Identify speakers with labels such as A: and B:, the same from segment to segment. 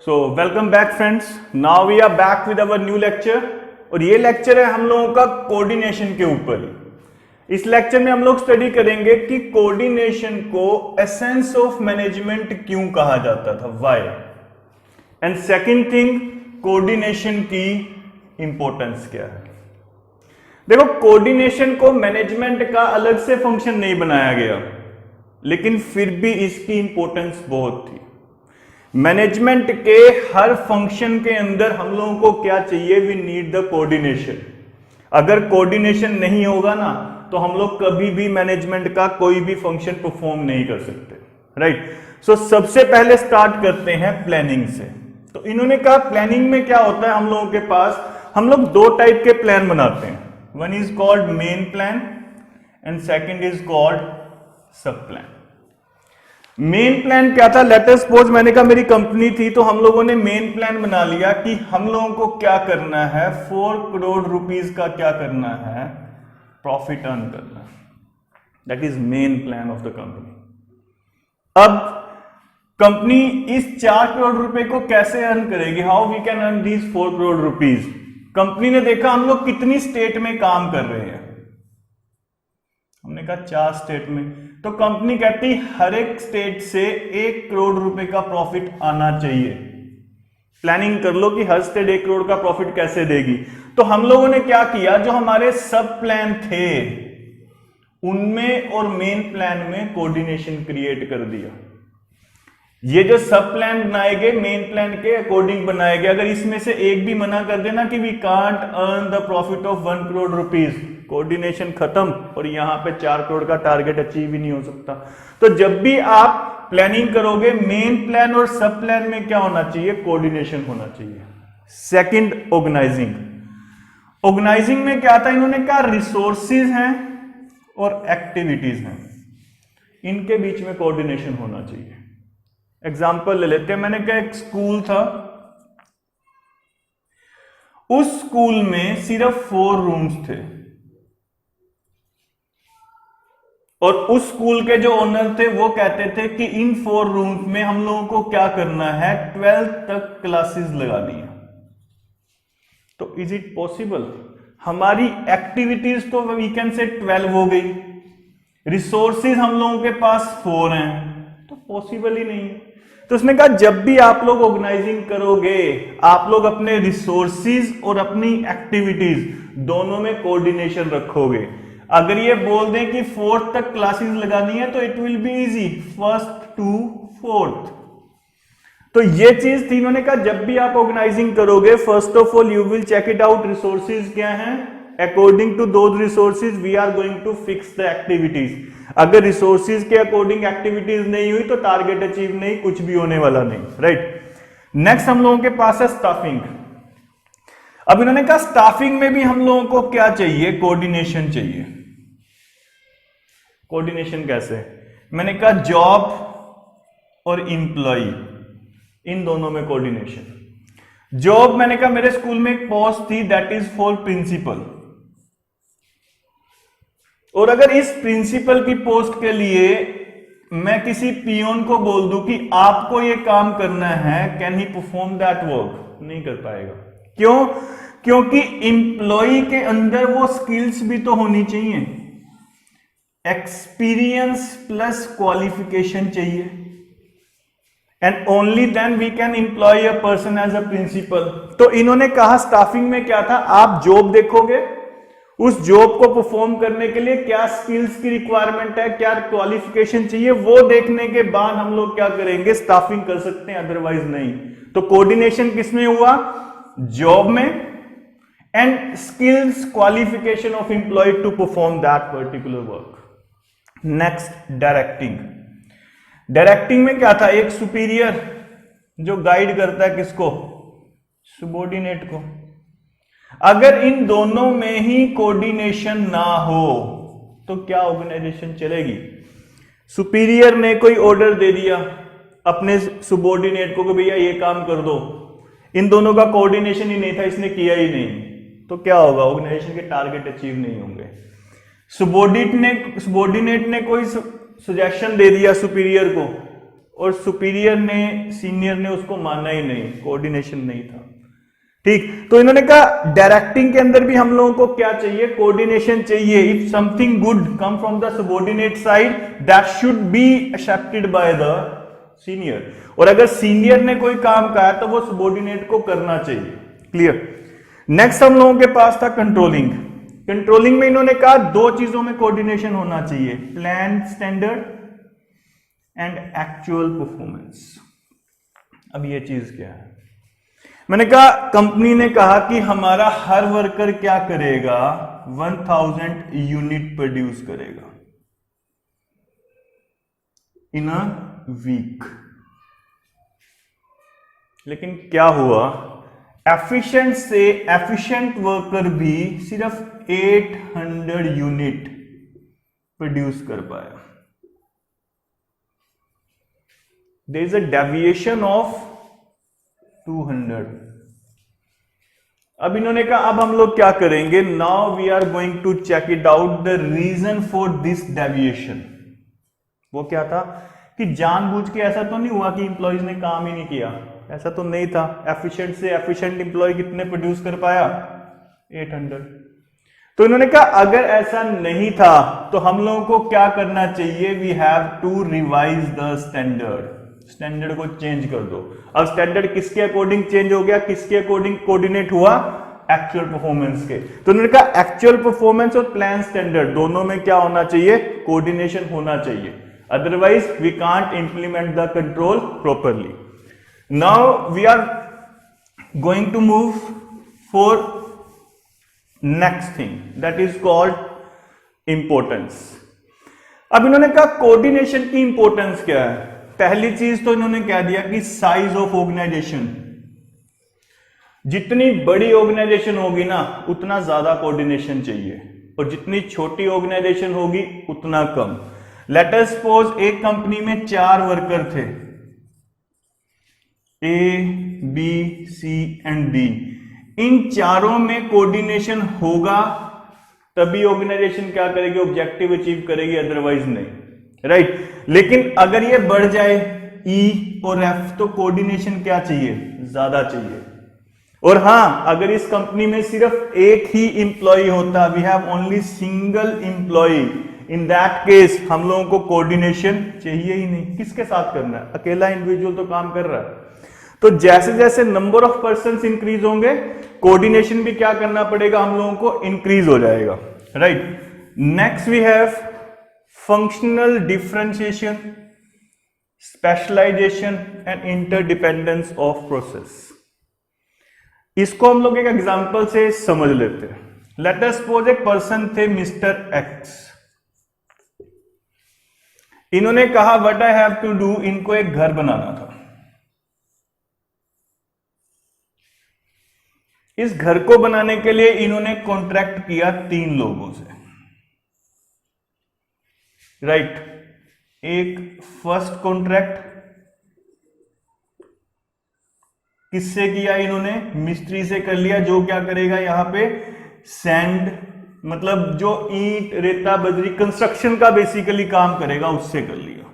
A: So welcome back friends. Now we are back with our new lecture और ये lecture है हम लोगों का कोऑर्डिनेशन के ऊपर। इस लेक्चर में हम लोग स्टडी करेंगे कि कोऑर्डिनेशन को एसेंस ऑफ मैनेजमेंट क्यों कहा जाता था, why, and second thing coordination की इंपॉर्टेंस क्या है। देखो, कोऑर्डिनेशन को मैनेजमेंट का अलग से फंक्शन नहीं बनाया गया, लेकिन फिर भी इसकी इंपॉर्टेंस बहुत थी। मैनेजमेंट के हर फंक्शन के अंदर हम लोगों को क्या चाहिए, वी नीड द कोऑर्डिनेशन। अगर कोऑर्डिनेशन नहीं होगा ना तो हम लोग कभी भी मैनेजमेंट का कोई भी फंक्शन परफॉर्म नहीं कर सकते, राइट। सो सबसे पहले स्टार्ट करते हैं प्लानिंग से। तो इन्होंने कहा प्लानिंग में क्या होता है, हम लोगों के पास हम लोग दो टाइप के प्लान बनाते हैं। One is called main plan and second is called सब प्लान। मेन प्लान क्या था, लेट अस सपोज मैंने कहा मेरी कंपनी थी, तो हम लोगों ने मेन प्लान बना लिया कि हम लोगों को क्या करना है, 4 करोड़ रुपीस का क्या करना है, प्रॉफिट अर्न करना। That is main plan of the company. अब कंपनी इस 4 करोड़ रुपए को कैसे अर्न करेगी, how we can earn these 4 crore rupees. Company ने देखा हम लोग कितनी स्टेट में काम कर रहे हैं, हमने कहा 4 स्टेट में, तो कंपनी कहती हर एक स्टेट से 1 करोड़ रुपए का प्रॉफिट आना चाहिए। प्लानिंग कर लो कि हर स्टेट 1 करोड़ का प्रॉफिट कैसे देगी। तो हम लोगों ने क्या किया, जो हमारे सब प्लान थे उनमें और मेन प्लान में कोऑर्डिनेशन क्रिएट कर दिया। ये जो सब प्लान बनाए गए मेन प्लान के अकॉर्डिंग बनाए गए, अगर इसमें से एक भी मना कर देना कि we can't earn the profit of 1 crore rupees, coordination खत्म और यहां पे 4 करोड़ का टारगेट अचीव ही नहीं हो सकता। तो जब भी आप प्लानिंग करोगे मेन प्लान और सब प्लान में क्या होना चाहिए, कोऑर्डिनेशन होना चाहिए। Second, organising. ऑर्गेनाइजिंग में क्या था, इन्होंने कहा रिसोर्सेज हैं और एक्टिविटीज हैं, इनके बीच में कोऑर्डिनेशन होना चाहिए। एग्जाम्पल ले लेते हैं, मैंने कहा एक स्कूल था, उस स्कूल में सिर्फ 4 रूम्स थे और उस स्कूल के जो ओनर थे वो कहते थे कि इन 4 रूम्स में हम लोगों को क्या करना है, 12th तक क्लासेस लगानी है। तो इज इट पॉसिबल? हमारी एक्टिविटीज तो वीकेंड से 12 हो गई, रिसोर्सेज हम लोगों के पास 4 हैं, तो पॉसिबल ही नहीं है। तो उसने कहा जब भी आप लोग ऑर्गेनाइजिंग करोगे, आप लोग अपने रिसोर्सेज और अपनी एक्टिविटीज दोनों में कोऑर्डिनेशन रखोगे। अगर ये बोल दें कि 4th तक क्लासेस लगानी है तो it will be easy, 1st to 4th। तो ये चीज थी, इन्होंने कहा जब भी आप ऑर्गेनाइजिंग करोगे, first of all you will check it out, resources क्या हैं, according to those resources we are going to fix the activities. अगर रिसोर्सेज के अकॉर्डिंग एक्टिविटीज नहीं हुई तो टारगेट अचीव नहीं, कुछ भी होने वाला नहीं, राइट। नेक्स्ट हम लोगों के पास है स्टाफिंग। अब इन्होंने कहा स्टाफिंग में भी हम लोगों को क्या चाहिए, कोऑर्डिनेशन चाहिए। कोऑर्डिनेशन कैसे, मैंने कहा जॉब और इंप्लॉय, इन दोनों में कोऑर्डिनेशन। जॉब, मैंने कहा मेरे स्कूल में एक पोस्ट थी दैट इज फॉर प्रिंसिपल, और अगर इस प्रिंसिपल की पोस्ट के लिए मैं किसी पियोन को बोल दूं कि आपको ये काम करना है, can he perform that work? नहीं कर पाएगा। क्यों? क्योंकि इंप्लॉय के अंदर वो स्किल्स भी तो होनी चाहिए, एक्सपीरियंस प्लस क्वालिफिकेशन चाहिए, and only then we can employ a person as a principal. तो इन्होंने कहा स्टाफिंग में क्या था, आप जॉब देखोगे, उस जॉब को परफॉर्म करने के लिए क्या स्किल्स की रिक्वायरमेंट है, क्या क्वालिफिकेशन चाहिए, वो देखने के बाद हम लोग क्या करेंगे, स्टाफिंग कर सकते हैं, अदरवाइज नहीं। तो कोऑर्डिनेशन किसमें हुआ, जॉब में, and skills qualification of employee to perform that particular work. Next, directing. Directing में क्या था, एक सुपीरियर जो गाइड करता है किसको, सबऑर्डिनेट को। अगर इन दोनों में ही कोऑर्डिनेशन ना हो तो क्या ऑर्गेनाइजेशन चलेगी। सुपीरियर ने कोई ऑर्डर दे दिया अपने सबऑर्डिनेट को कि भैया ये काम कर दो, इन दोनों का कोऑर्डिनेशन ही नहीं था, इसने किया ही नहीं, तो क्या होगा, ऑर्गेनाइजेशन के टारगेट अचीव नहीं होंगे। सबऑर्डिनेट ने कोई सजेशन दे दिया सुपीरियर को और सुपीरियर ने, सीनियर ने उसको माना ही नहीं, कोऑर्डिनेशन नहीं था। ठीक, तो इन्होंने कहा डायरेक्टिंग के अंदर भी हम लोगों को क्या चाहिए, कोऑर्डिनेशन चाहिए। If something good come from the subordinate side that should be accepted by the senior, और अगर सीनियर ने कोई काम कहा तो वो सबऑर्डिनेट को करना चाहिए। क्लियर। नेक्स्ट हम लोगों के पास था कंट्रोलिंग। कंट्रोलिंग में इन्होंने कहा दो चीजों में कोऑर्डिनेशन होना चाहिए, plan standard and actual performance. अब ये चीज क्या है, मैंने कहा कंपनी ने कहा कि हमारा हर वर्कर क्या करेगा, 1000 यूनिट प्रोड्यूस करेगा इन अ वीक। लेकिन क्या हुआ, एफिशिएंट से एफिशिएंट वर्कर भी सिर्फ 800 यूनिट प्रोड्यूस कर पाया। There is a deviation of 200। अब इन्होंने कहा अब हम लोग क्या करेंगे, now we are going to check it out the reason for this deviation. वो क्या था कि जानबूझ के ऐसा तो नहीं हुआ कि इंप्लॉइज ने काम ही नहीं किया, ऐसा तो नहीं था। एफिशिएंट से एफिशिएंट इंप्लॉय कितने प्रोड्यूस कर पाया, 800। तो इन्होंने कहा अगर ऐसा नहीं था तो हम लोगों को क्या करना चाहिए, we have to revise the standard. Standard को चेंज कर दो। अब स्टैंडर्ड किसके अकॉर्डिंग चेंज हो गया, किसके अकॉर्डिंग कोऑर्डिनेट हुआ, एक्चुअल परफॉर्मेंस के। तो उन्होंने कहा एक्चुअल परफॉर्मेंस और प्लान स्टैंडर्ड दोनों में क्या होना चाहिए, कोऑर्डिनेशन होना चाहिए, otherwise we can't implement the control properly. Now we are going to move for next thing that is called importance. अब इन्होंने कहा कोऑर्डिनेशन की इंपोर्टेंस क्या है। पहली चीज तो इन्होंने कह दिया कि साइज ऑफ ऑर्गेनाइजेशन, जितनी बड़ी ऑर्गेनाइजेशन होगी ना उतना ज्यादा कोऑर्डिनेशन चाहिए, और जितनी छोटी ऑर्गेनाइजेशन होगी उतना कम। लेट अस सपोज एक कंपनी में 4 वर्कर थे, A B C and D. इन चारों में कोऑर्डिनेशन होगा तभी ऑर्गेनाइजेशन क्या करेगी, ऑब्जेक्टिव अचीव करेगी, अदरवाइज नहीं, राइट। लेकिन अगर ये बढ़ जाए ई और एफ तो कोऑर्डिनेशन क्या चाहिए, ज्यादा चाहिए। और हां, अगर इस कंपनी में सिर्फ एक ही इंप्लॉय होता, we have only single employee, in that case हम लोगों को कोऑर्डिनेशन चाहिए ही नहीं। किसके साथ करना है, अकेला इंडिविजुअल तो काम कर रहा है। तो जैसे जैसे नंबर ऑफ पर्संस इंक्रीज होंगे कोऑर्डिनेशन भी क्या करना पड़ेगा, हम लोगों को इंक्रीज हो जाएगा, right. Next we have functional differentiation, specialization and interdependence of process. इसको हम लोग एक एग्जांपल से समझ लेते हैं। लेट अस सपोज एक पर्सन थे मिस्टर एक्स। इन्होंने कहा what I have to do, इनको एक घर बनाना था। इस घर को बनाने के लिए इन्होंने कॉन्ट्रैक्ट किया 3 लोगों से, राइट। एक फर्स्ट कॉन्ट्रैक्ट किससे किया इन्होंने, मिस्त्री से कर लिया, जो क्या करेगा यहां पे सैंड, मतलब जो ईंट रेता बजरी कंस्ट्रक्शन का बेसिकली काम करेगा, उससे कर लिया।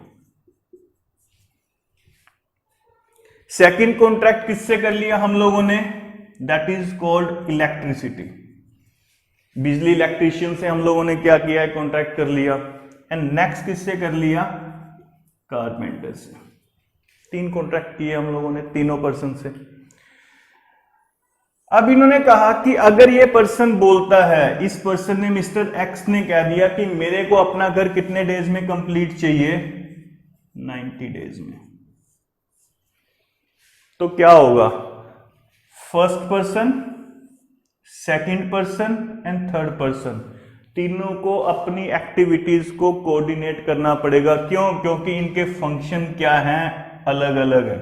A: सेकंड कॉन्ट्रैक्ट किससे कर लिया हम लोगों ने, दैट इज कॉल्ड इलेक्ट्रिसिटी। बिजली इलेक्ट्रीशियन से हम लोगों ने क्या किया है, कॉन्ट्रैक्ट कर लिया। एंड नेक्स्ट किससे कर लिया, कारपेंटर से। 3 कॉन्ट्रैक्ट किए हम लोगों ने तीनों पर्सन से। अब इन्होंने कहा कि अगर ये पर्सन बोलता है, इस पर्सन ने, मिस्टर एक्स ने कह दिया कि मेरे को अपना घर कितने डेज में कंप्लीट चाहिए, 90 डेज में, तो क्या होगा, first person, second person and third person तीनों को अपनी एक्टिविटीज को कोऑर्डिनेट करना पड़ेगा। क्यों, क्योंकि इनके फंक्शन क्या हैं, अलग अलग है।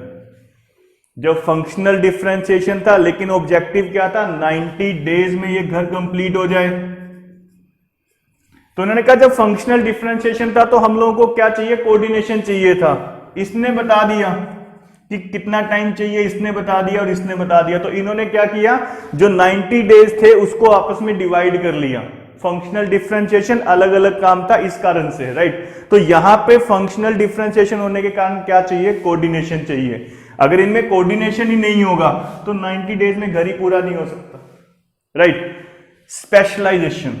A: जब फंक्शनल डिफरेंशिएशन था लेकिन ऑब्जेक्टिव क्या था, 90 डेज में ये घर कंप्लीट हो जाए। तो उन्होंने कहा जब फंक्शनल डिफरेंशिएशन था तो हम लोगों को क्या चाहिए, कोऑर्डिनेशन चाहिए था। इसने बता दिया कि कितना टाइम चाहिए, इसने बता दिया और इसने बता दिया। तो इन्होंने क्या किया, जो 90 डेज थे उसको आपस में डिवाइड कर लिया। फंक्शनल डिफरेंशिएशन अलग अलग काम था इस कारण से, राइट। तो यहां पे फंक्शनल डिफरेंशिएशन होने के कारण क्या चाहिए, कोऑर्डिनेशन चाहिए। अगर इनमें कोऑर्डिनेशन ही नहीं होगा तो 90 डेज में घर ही पूरा नहीं हो सकता, राइट। स्पेशलाइजेशन,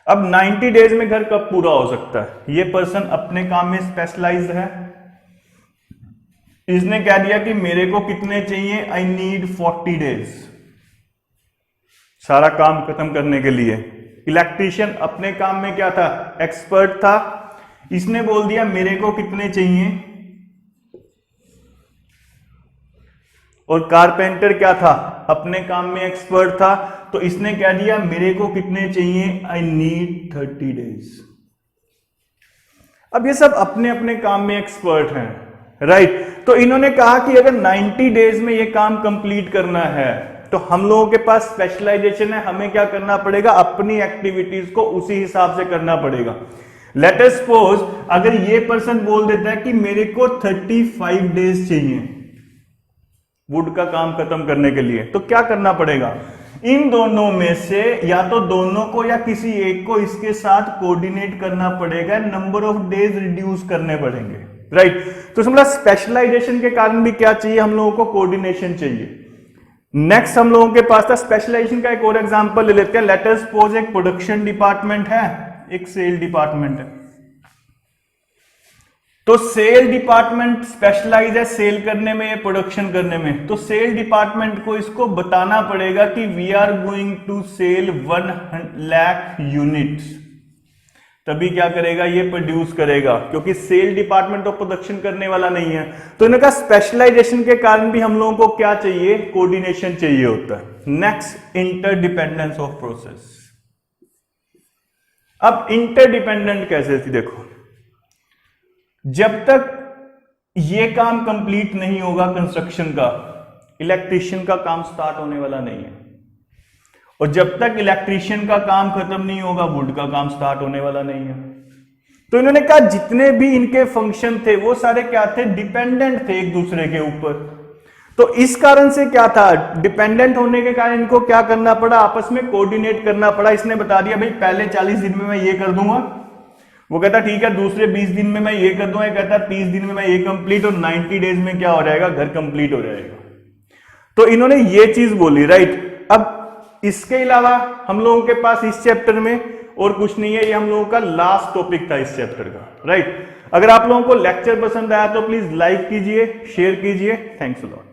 A: अब 90 डेज में घर कब पूरा हो सकता है, ये पर्सन अपने काम में स्पेशलाइज्ड है, इसने कह दिया कि मेरे को कितने चाहिए, आई नीड 40 डेज सारा काम खत्म करने के लिए। इलेक्ट्रीशियन अपने काम में क्या था, एक्सपर्ट था, इसने बोल दिया मेरे को कितने चाहिए। और कारपेंटर क्या था, अपने काम में एक्सपर्ट था, तो इसने कह दिया मेरे को कितने चाहिए, आई नीड 30 डेज। अब ये सब अपने अपने काम में एक्सपर्ट हैं, राइट। तो इन्होंने कहा कि अगर 90 डेज में ये काम कंप्लीट करना है तो हम लोगों के पास स्पेशलाइजेशन है, हमें क्या करना पड़ेगा, अपनी एक्टिविटीज को उसी हिसाब से करना पड़ेगा। लेट अस सपोज अगर ये पर्सन बोल देता है कि मेरे को 35 डेज चाहिए वुड का काम खत्म करने के लिए, तो क्या करना पड़ेगा, इन दोनों में से या तो दोनों को या किसी एक को इसके साथ कोऑर्डिनेट करना पड़ेगा, नंबर ऑफ डेज रिड्यूस करने पड़ेंगे, राइट। तो समझा स्पेशलाइजेशन के कारण भी क्या चाहिए, हम लोगों को कोऑर्डिनेशन चाहिए। नेक्स्ट हम लोगों के पास था स्पेशलाइजेशन का एक और एग्जांपल ले लेते हैं। लेट अस सपोज एक प्रोडक्शन डिपार्टमेंट है, एक सेल डिपार्टमेंट है। तो सेल डिपार्टमेंट स्पेशलाइज है सेल करने में या प्रोडक्शन करने में, तो सेल डिपार्टमेंट को इसको बताना पड़ेगा कि we are going to sell 1 lakh units, तभी क्या करेगा, ये प्रोड्यूस करेगा, क्योंकि सेल डिपार्टमेंट तो प्रोडक्शन करने वाला नहीं है। तो इनका स्पेशलाइजेशन के कारण भी हम लोगों को क्या चाहिए, कोऑर्डिनेशन चाहिए होता है। Next, interdependence of process. अब इंटरडिपेंडेंट कैसे थी, देखो जब तक ये काम कंप्लीट नहीं होगा कंस्ट्रक्शन का, इलेक्ट्रीशियन का काम स्टार्ट होने वाला नहीं है, और जब तक इलेक्ट्रीशियन का काम खत्म नहीं होगा वुड का काम स्टार्ट होने वाला नहीं है। तो इन्होंने कहा जितने भी इनके फंक्शन थे वो सारे क्या थे, डिपेंडेंट थे एक दूसरे के ऊपर। तो इस कारण से क्या था, डिपेंडेंट होने के कारण इनको क्या करना पड़ा, आपस में कोऑर्डिनेट करना पड़ा। इसने बता दिया भाई पहले 40 दिन में मैं ये कर दूंगा, वो कहता ठीक है दूसरे 20 दिन में मैं ये कर दूंगा, ये कहता 30 दिन में मैं ये कंप्लीट, और 90 डेज में क्या हो जाएगा, घर कंप्लीट हो जाएगा। तो इन्होंने ये चीज बोली, राइट। अब इसके अलावा हम लोगों के पास इस चैप्टर में और कुछ नहीं है, ये हम लोगों का लास्ट टॉपिक था इस चैप्टर का, राइट। अगर आप लोगों को लेक्चर पसंद आया तो प्लीज लाइक कीजिए, शेयर कीजिए। Thanks a lot.